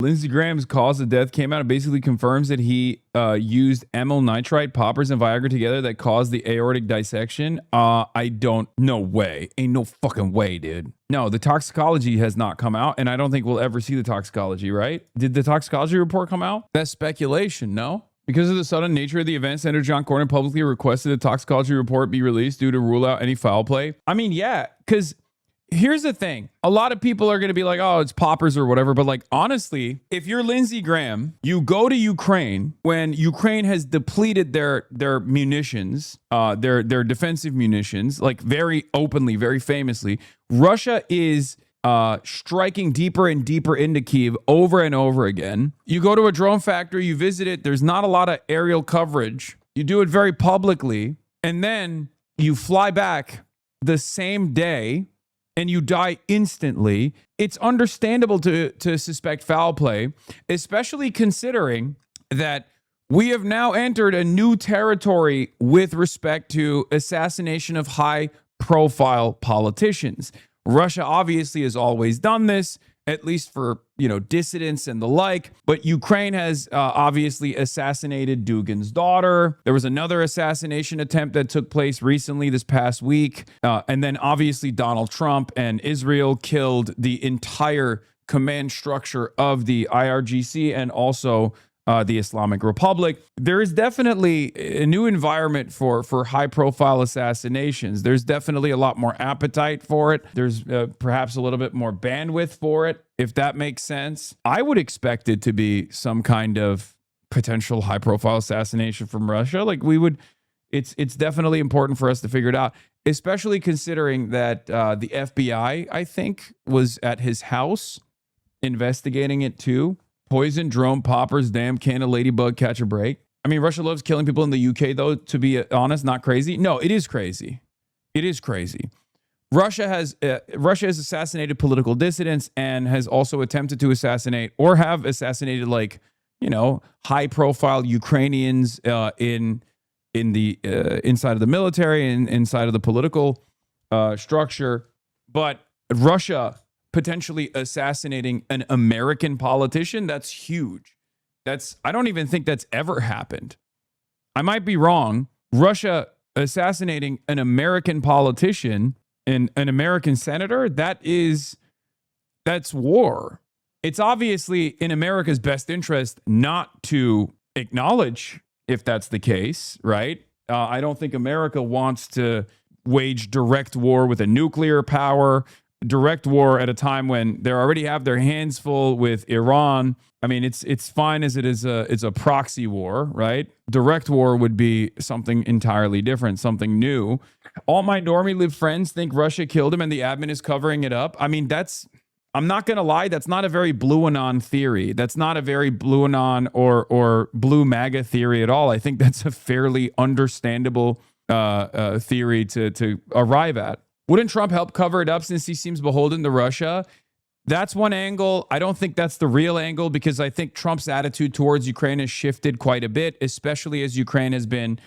Lindsey Graham's cause of death came out and basically confirms that he used amyl nitrite, poppers, and Viagra together that caused the aortic dissection. No way. Ain't no fucking way, dude. No, the toxicology has not come out, and I don't think we'll ever see the toxicology, right? Did the toxicology report come out? That's speculation, no? Because of the sudden nature of the event, Senator John Cornyn publicly requested the toxicology report be released due to rule out any foul play. I mean, yeah, because here's the thing. A lot of people are going to be like, oh, it's poppers or whatever. But like, honestly, if you're Lindsey Graham, you go to Ukraine when Ukraine has depleted their munitions, their defensive munitions, like very openly, very famously. Russia is striking deeper and deeper into Kyiv over and over again. You go to a drone factory, you visit it. There's not a lot of aerial coverage. You do it very publicly. And then you fly back the same day and you die instantly. It's understandable to suspect foul play, especially considering that we have now entered a new territory with respect to assassination of high-profile politicians. Russia obviously has always done this, at least for, dissidents and the like. But Ukraine has obviously assassinated Dugin's daughter. There was another assassination attempt that took place recently this past week. And then obviously Donald Trump and Israel killed the entire command structure of the IRGC and also the Islamic Republic. There is definitely a new environment for high-profile assassinations. There's definitely a lot more appetite for it. There's perhaps a little bit more bandwidth for it, if that makes sense. I would expect it to be some kind of potential high-profile assassination from Russia. Like it's definitely important for us to figure it out, especially considering that the FBI, I think, was at his house investigating it too. Poison, drone, poppers, damn, can a ladybug catch a break? I mean, Russia loves killing people in the UK, though, to be honest, not crazy. No, it is crazy. It is crazy. Russia has assassinated political dissidents and has also attempted to assassinate or have assassinated, high-profile Ukrainians in the inside of the military and inside of the political structure. But Russia potentially assassinating an American politician, that's huge. I don't even think that's ever happened. I might be wrong. Russia assassinating an American politician and an American senator, that's war. It's obviously in America's best interest not to acknowledge if that's the case, right? I don't think America wants to wage direct war with a nuclear power, direct war at a time when they already have their hands full with Iran. I mean, it's fine as it's a proxy war, right? Direct war would be something entirely different, something new. All my normie live friends think Russia killed him and the admin is covering it up. I mean, I'm not going to lie, that's not a very blue anon theory. That's not a very blue anon or blue MAGA theory at all. I think that's a fairly understandable theory to arrive at. Wouldn't Trump help cover it up since he seems beholden to Russia? That's one angle. I don't think that's the real angle because I think Trump's attitude towards Ukraine has shifted quite a bit, especially as Ukraine has been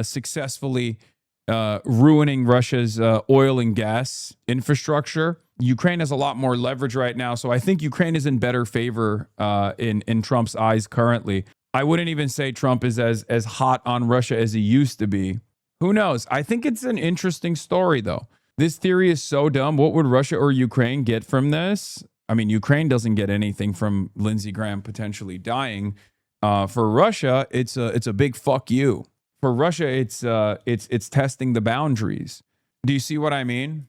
successfully ruining Russia's oil and gas infrastructure. Ukraine has a lot more leverage right now, so I think Ukraine is in better favor in Trump's eyes currently. I wouldn't even say Trump is as hot on Russia as he used to be. Who knows? I think it's an interesting story, though. This theory is so dumb. What would Russia or Ukraine get from this? I mean, Ukraine doesn't get anything from Lindsey Graham potentially dying. For Russia, it's a big fuck you. For Russia, it's testing the boundaries. Do you see what I mean?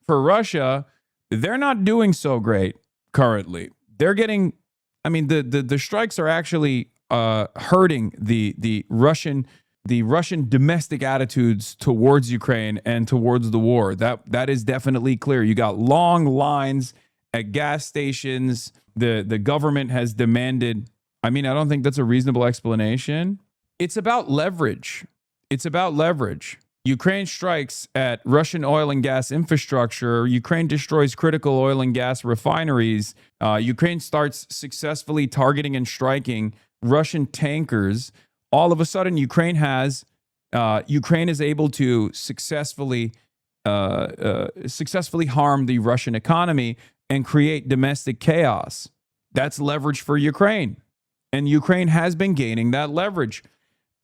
For Russia, they're not doing so great currently. They're getting, I mean, the strikes are actually hurting the Russian domestic attitudes towards Ukraine and towards the war. That is definitely clear. You got long lines at gas stations. The government has demanded, I mean, I don't think that's a reasonable explanation. It's about leverage. Ukraine strikes at Russian oil and gas infrastructure. Ukraine destroys critical oil and gas refineries. Ukraine starts successfully targeting and striking Russian tankers. All of a sudden, Ukraine is able to successfully harm the Russian economy and create domestic chaos. That's leverage for Ukraine. And Ukraine has been gaining that leverage.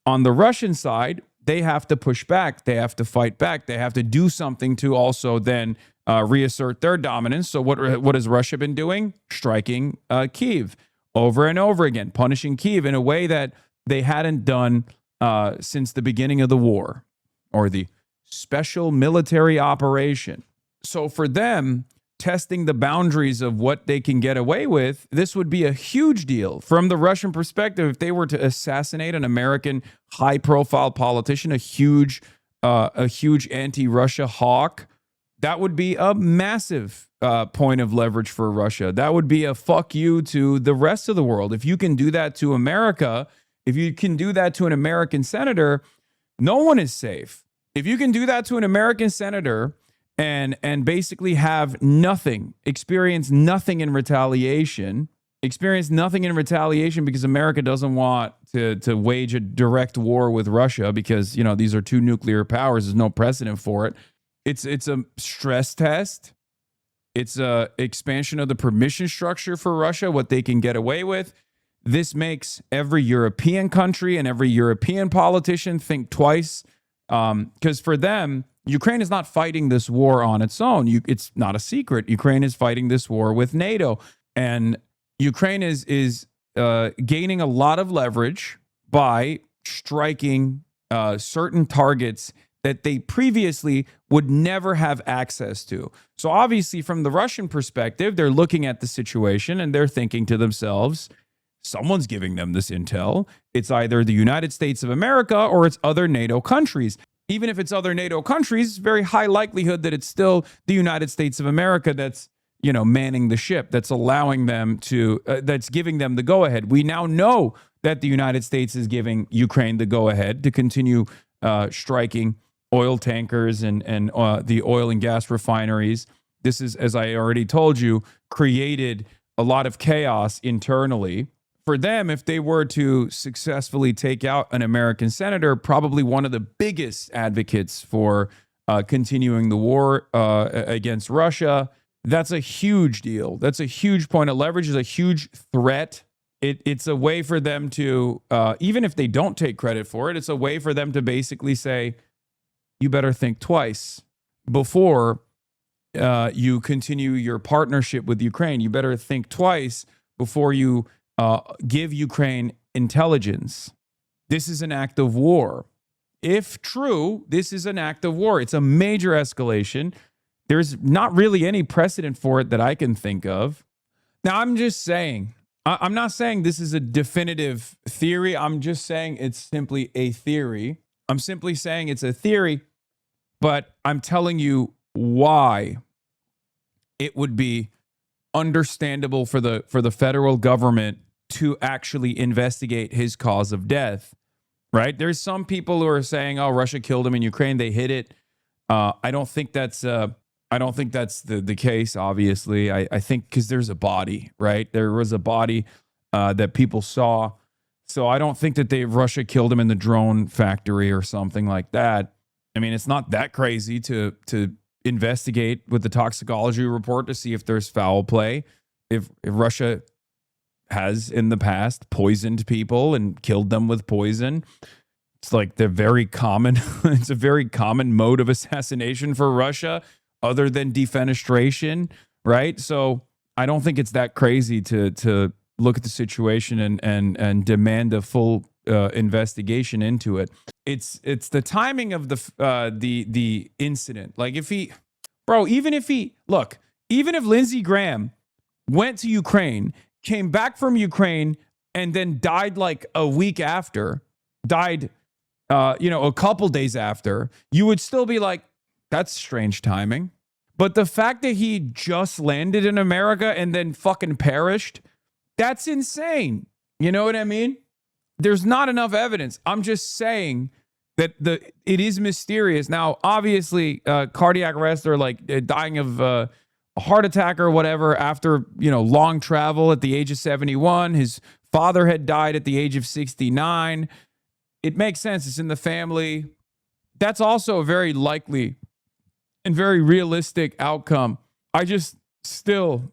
On the Russian side, they have to push back. They have to fight back. They have to do something to also then reassert their dominance. So what has Russia been doing? Striking Kyiv over and over again, punishing Kyiv in a way that they hadn't done since the beginning of the war, or the special military operation. So for them, testing the boundaries of what they can get away with, this would be a huge deal. From the Russian perspective, if they were to assassinate an American high-profile politician, a huge anti-Russia hawk, that would be a massive point of leverage for Russia. That would be a fuck you to the rest of the world. If you can do that to America, if you can do that to an American senator, no one is safe. If you can do that to an American senator and basically have nothing, experience nothing in retaliation because America doesn't want to wage a direct war with Russia because, you know, these are two nuclear powers. There's no precedent for it. It's a stress test. It's a expansion of the permission structure for Russia, what they can get away with. This makes every European country and every European politician think twice, because for them, Ukraine is not fighting this war on its own. It's not a secret. Ukraine is fighting this war with NATO, and Ukraine is gaining a lot of leverage by striking certain targets that they previously would never have access to. So obviously, from the Russian perspective, they're looking at the situation and they're thinking to themselves, someone's giving them this intel. It's either the United States of America or it's other NATO countries. Even if it's other NATO countries, very high likelihood that it's still the United States of America that's, you know, manning the ship, that's allowing them to, that's giving them the go-ahead. We now know that the United States is giving Ukraine the go-ahead to continue striking oil tankers and the oil and gas refineries. This is, as I already told you, created a lot of chaos internally. For them, if they were to successfully take out an American senator, probably one of the biggest advocates for continuing the war against Russia, that's a huge deal. That's a huge point of leverage. It's a huge threat. It's a way for them to, even if they don't take credit for it, it's a way for them to basically say, you better think twice before you continue your partnership with Ukraine. You better think twice before you give Ukraine intelligence. This is an act of war. If true, this is an act of war. It's a major escalation. There's not really any precedent for it that I can think of. Now, I'm just saying, I'm not saying this is a definitive theory. I'm just saying it's simply a theory. I'm simply saying it's a theory, but I'm telling you why it would be understandable for the federal government to actually investigate his cause of death, right? There's some people who are saying, "Oh, Russia killed him in Ukraine; they hid it." I don't think that's the case. Obviously, I think because there's a body, right? There was a body that people saw, so I don't think that Russia killed him in the drone factory or something like that. I mean, it's not that crazy to investigate with the toxicology report to see if there's foul play. If Russia has in the past poisoned people and killed them with poison, it's like they're very common. It's a very common mode of assassination for Russia, other than defenestration, right? So I don't think it's that crazy to look at the situation and demand a full investigation into it. It's the timing of the incident. Like even if Lindsey Graham went to Ukraine, came back from Ukraine, and then died like a week after, a couple days after, you would still be like, that's strange timing. But the fact that he just landed in America and then fucking perished, that's insane. You know what I mean? There's not enough evidence. I'm just saying that it is mysterious. Now, obviously, cardiac arrest or like dying of a heart attack or whatever after, long travel at the age of 71. His father had died at the age of 69. It makes sense. It's in the family. That's also a very likely and very realistic outcome. I just still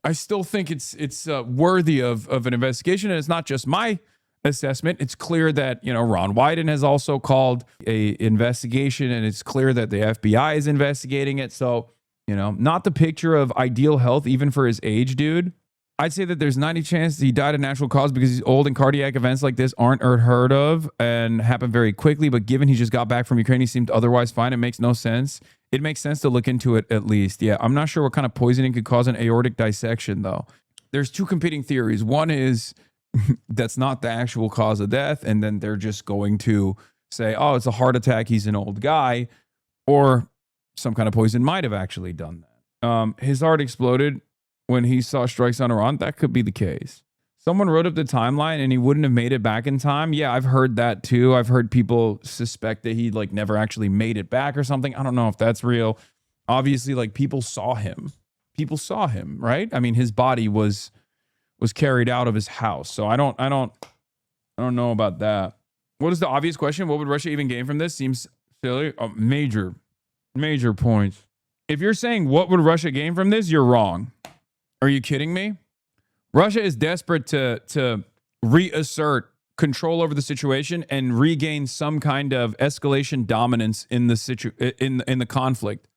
I still think it's worthy of an investigation. And it's not just my assessment. It's clear that, Ron Wyden has also called a investigation, and it's clear that the FBI is investigating it. So, not the picture of ideal health, even for his age, dude. I'd say that there's 90 chances he died of natural cause because he's old and cardiac events like this aren't heard of and happen very quickly. But given he just got back from Ukraine, he seemed otherwise fine. It makes no sense. It makes sense to look into it at least. Yeah, I'm not sure what kind of poisoning could cause an aortic dissection, though. There's two competing theories. One is that's not the actual cause of death, and then they're just going to say, oh, it's a heart attack, he's an old guy, or some kind of poison might have actually done that. His heart exploded when he saw strikes on Iran. That could be the case. Someone wrote up the timeline and he wouldn't have made it back in time. Yeah, I've heard that too. I've heard people suspect that he never actually made it back or something. I don't know if that's real. Obviously, people saw him. People saw him, right? I mean, his body was carried out of his house. So I don't know about that. What is the obvious question? What would Russia even gain from this? Seems silly. Major points. If you're saying what would Russia gain from this, you're wrong. Are you kidding me? Russia is desperate to reassert control over the situation and regain some kind of escalation dominance in the in the conflict.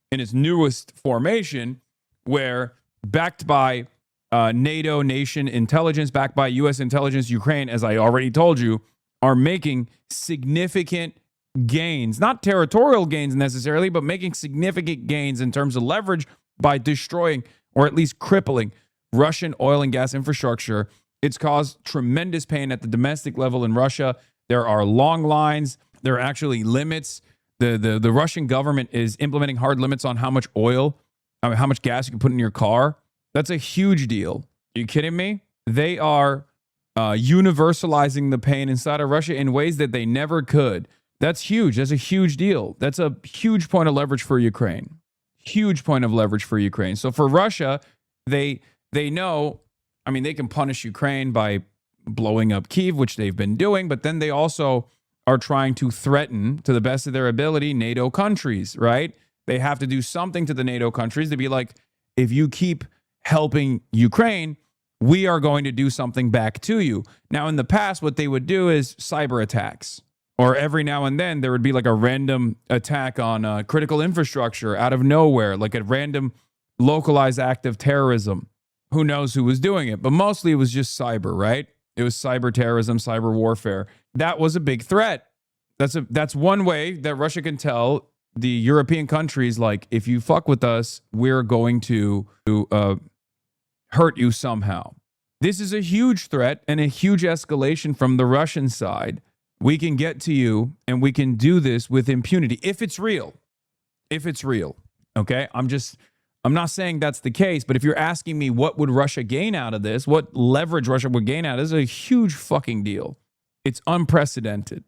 In its newest formation, where backed by NATO nation intelligence, backed by U.S. intelligence, Ukraine, as I already told you, are making significant gains, not territorial gains necessarily, but making significant gains in terms of leverage by destroying or at least crippling Russian oil and gas infrastructure. It's caused tremendous pain at the domestic level in Russia. There are long lines. There are actually limits. The Russian government is implementing hard limits on how much how much gas you can put in your car. That's a huge deal. Are you kidding me? They are universalizing the pain inside of Russia in ways that they never could. That's huge. That's a huge deal. That's a huge point of leverage for Ukraine. Huge point of leverage for Ukraine. So for Russia, they know, I mean, they can punish Ukraine by blowing up Kyiv, which they've been doing, but then they also are trying to threaten, to the best of their ability, NATO countries, right? They have to do something to the NATO countries to be like, if you keep helping Ukraine, we are going to do something back to you. Now, in the past, what they would do is cyber attacks. Or every now and then, there would be a random attack on critical infrastructure out of nowhere, like a random localized act of terrorism. Who knows who was doing it? But mostly it was just cyber, right? It was cyber terrorism, cyber warfare. That was a big threat. That's one way that Russia can tell the European countries, if you fuck with us, we're going to hurt you somehow. This is a huge threat and a huge escalation from the Russian side. We can get to you, and we can do this with impunity if it's real. If it's real, okay? I'm not saying that's the case, but if you're asking me what would Russia gain out of this, what leverage Russia would gain out of this, is a huge fucking deal. It's unprecedented.